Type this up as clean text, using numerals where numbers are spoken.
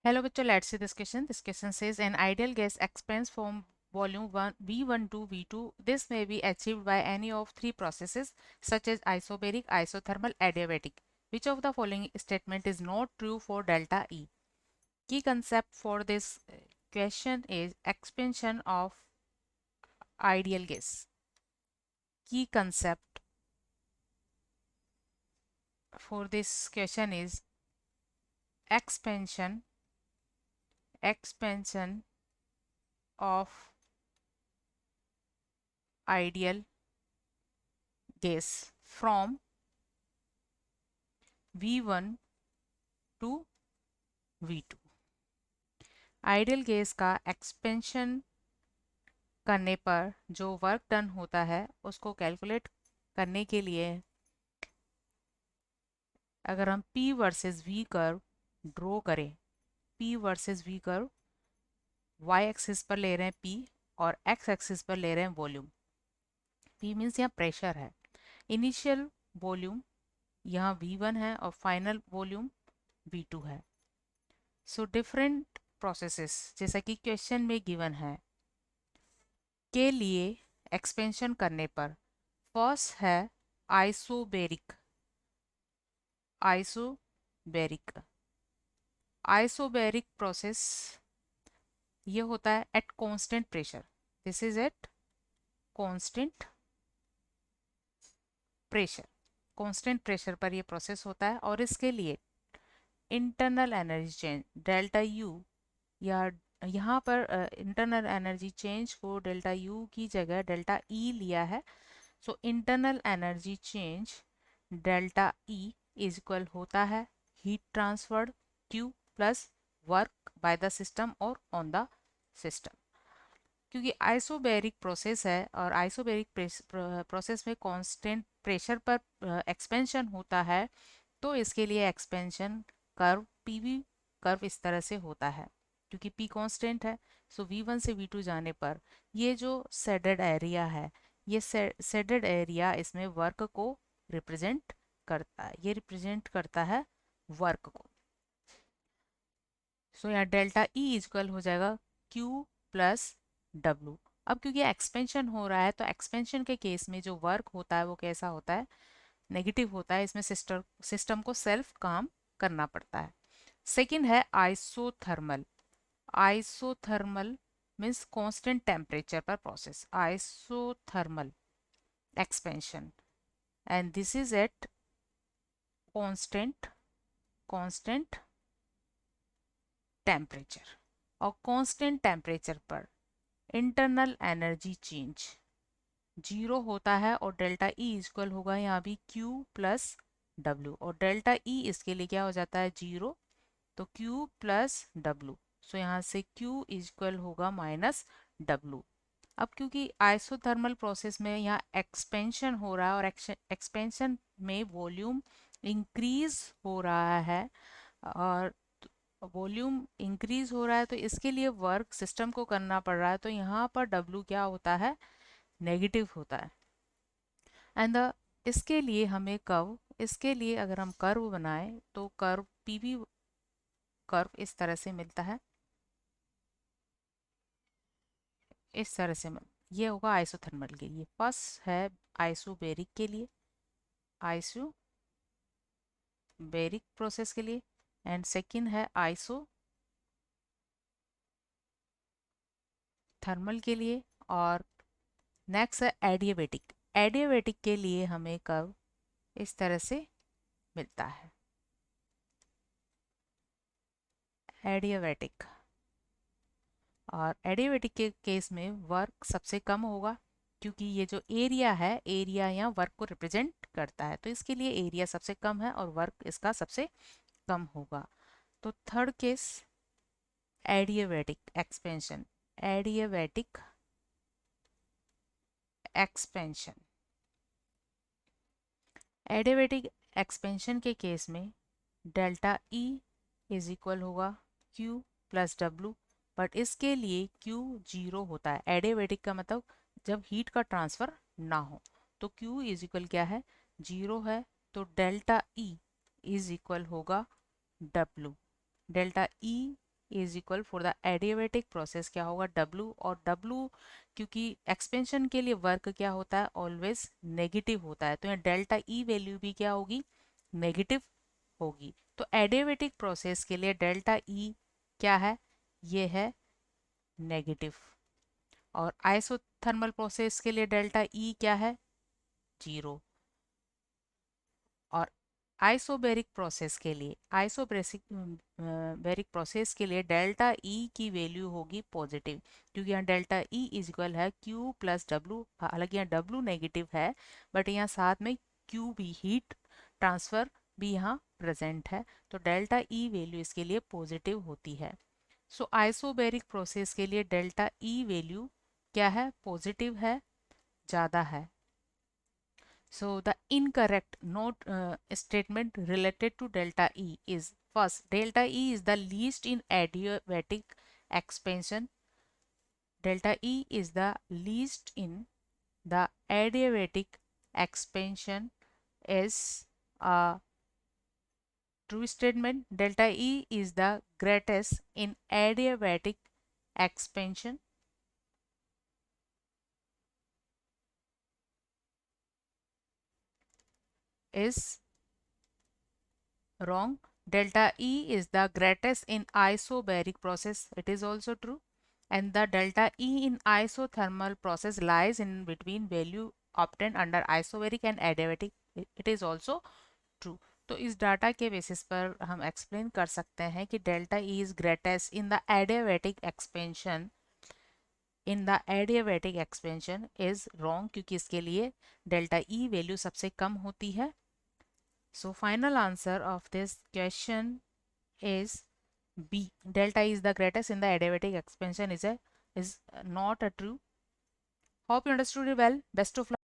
Hello bachcho, let's see this question. This question says an ideal gas expands from volume 1 V1 to V2. This may be achieved by any of three processes such as isobaric, isothermal, adiabatic. Which of the following statement is not true for delta E? Key concept for this question is expansion of ideal gas. Key concept for this question is expansion of ideal gas from V1 to V2। Ideal gas का expansion करने पर जो work done होता है उसको calculate करने के लिए अगर हम P versus V curve draw करें, P versus V curve y axis पर ले रहे हैं P और x एक्सिस पर ले रहे हैं वॉल्यूम। P मीन्स यहाँ प्रेशर है। इनिशियल वॉल्यूम यहाँ V1 है और फाइनल वॉल्यूम V2 है। सो डिफरेंट प्रोसेसेस जैसा कि क्वेश्चन में गिवन है के लिए एक्सपेंशन करने पर फर्स्ट है आइसोबेरिक। आइसोबेरिक आइसोबेरिक प्रोसेस ये होता है at constant pressure. This is at constant pressure. Constant pressure पर ये प्रोसेस होता है और इसके लिए internal energy change delta U या यहाँ पर इंटरनल एनर्जी चेंज को डेल्टा यू की जगह डेल्टा ई लिया है। So internal energy change delta E is equal होता है heat transferred Q plus work by the system और ऑन द सिस्टम। क्योंकि आइसोबैरिक प्रोसेस है और आइसोबैरिक प्रोसेस में कांस्टेंट प्रेशर पर एक्सपेंशन होता है, तो इसके लिए एक्सपेंशन कर्व पीवी कर्व इस तरह से होता है। क्योंकि पी कांस्टेंट है, सो V1 से V2 जाने पर ये जो शेडेड एरिया है, ये शेडेड एरिया इसमें वर्क को रिप्रेजेंट करता है। ये रिप्रेजेंट करता है वर्क को। सो यहाँ डेल्टा ई इक्वल हो जाएगा Q प्लस W। अब क्योंकि एक्सपेंशन हो रहा है तो एक्सपेंशन के केस में जो वर्क होता है वो कैसा होता है, नेगेटिव होता है। इसमें सिस्टम को सेल्फ काम करना पड़ता है। सेकंड है isothermal. Isothermal means constant temperature पर process, isothermal expansion and this is at constant temperature. और कांस्टेंट टेम्परेचर पर इंटरनल एनर्जी चेंज जीरो होता है और डेल्टा ई इक्वल होगा यहाँ भी Q प्लस W और डेल्टा ई इसके लिए क्या हो जाता है जीरो, तो Q प्लस W। सो यहाँ से Q इक्वल होगा माइनस W। अब क्योंकि आइसोथर्मल प्रोसेस में यहाँ एक्सपेंशन हो रहा है और एक्सपेंशन में वॉल्यूम इंक्रीज हो रहा है और वॉल्यूम इंक्रीज हो रहा है तो इसके लिए वर्क सिस्टम को करना पड़ रहा है, तो यहाँ पर W क्या होता है, नेगेटिव होता है। एंड इसके लिए हमें कर्व, इसके लिए अगर हम कर्व बनाएं तो कर्व पीवी कर्व इस तरह से मिलता है, इस तरह से ये होगा आइसोथर्मल के लिए। फर्स्ट है आइसोबेरिक के लिए, आइसोबेरिक प्रोसेस के लिए, एंड सेकंड है आइसो थर्मल के लिए, और नेक्स्ट है एडियाबेटिक। एडियाबेटिक के लिए हमें कर्व इस तरह से मिलता है, एडियाबेटिक। और एडियाबेटिक के केस में वर्क सबसे कम होगा क्योंकि ये जो एरिया है, एरिया यहाँ वर्क को रिप्रेजेंट करता है, तो इसके लिए एरिया सबसे कम है और वर्क इसका सबसे कम होगा। तो third case adiabatic expansion, adiabatic expansion. Adiabatic expansion के केस में डेल्टा ई इज इक्वल होगा Q प्लस W, बट इसके लिए Q जीरो होता है। एडियाबेटिक का मतलब जब हीट का ट्रांसफर ना हो, तो Q इज इक्वल क्या है, जीरो है, तो डेल्टा E इज इक्वल होगा W। Delta E is equal for the adiabatic process क्या होगा W, और W क्योंकि एक्सपेंशन के लिए वर्क क्या होता है ऑलवेज नेगेटिव होता है, तो यहाँ डेल्टा E वैल्यू भी क्या होगी नेगेटिव होगी। तो एडियाबेटिक प्रोसेस के लिए डेल्टा E क्या है, ये है नेगेटिव, और आइसोथर्मल प्रोसेस के लिए डेल्टा E क्या है 0। और आइसोबैरिक प्रोसेस के लिए बेरिक प्रोसेस के लिए डेल्टा E की वैल्यू होगी पॉजिटिव, क्योंकि यहाँ डेल्टा E इज इक्वल है Q प्लस W। हालांकि यहाँ W नेगेटिव है बट यहाँ साथ में Q भी हीट ट्रांसफर भी यहाँ प्रेजेंट है, तो डेल्टा E वैल्यू इसके लिए पॉजिटिव होती है। सो आइसोबैरिक प्रोसेस के लिए डेल्टा E वैल्यू क्या है पॉजिटिव है, ज़्यादा है। So the incorrect note statement related to delta E is first, delta E is the least in adiabatic expansion. Delta E is the least in the adiabatic expansion is a true statement. Delta E is the greatest in adiabatic expansion is wrong. Delta E is the greatest in isobaric process. It is also true. And the delta E in isothermal process lies in between value obtained under isobaric and adiabatic. It is also true. तो इस data के basis पर हम explain कर सकते हैं कि delta E is greatest in the adiabatic expansion, in the adiabatic expansion is wrong, क्योंकि इसके लिए डेल्टा E वैल्यू सबसे कम होती है। So final answer of this question is B. Delta is the greatest in the adiabatic expansion is not a true. Hope you understood it well. Best of luck.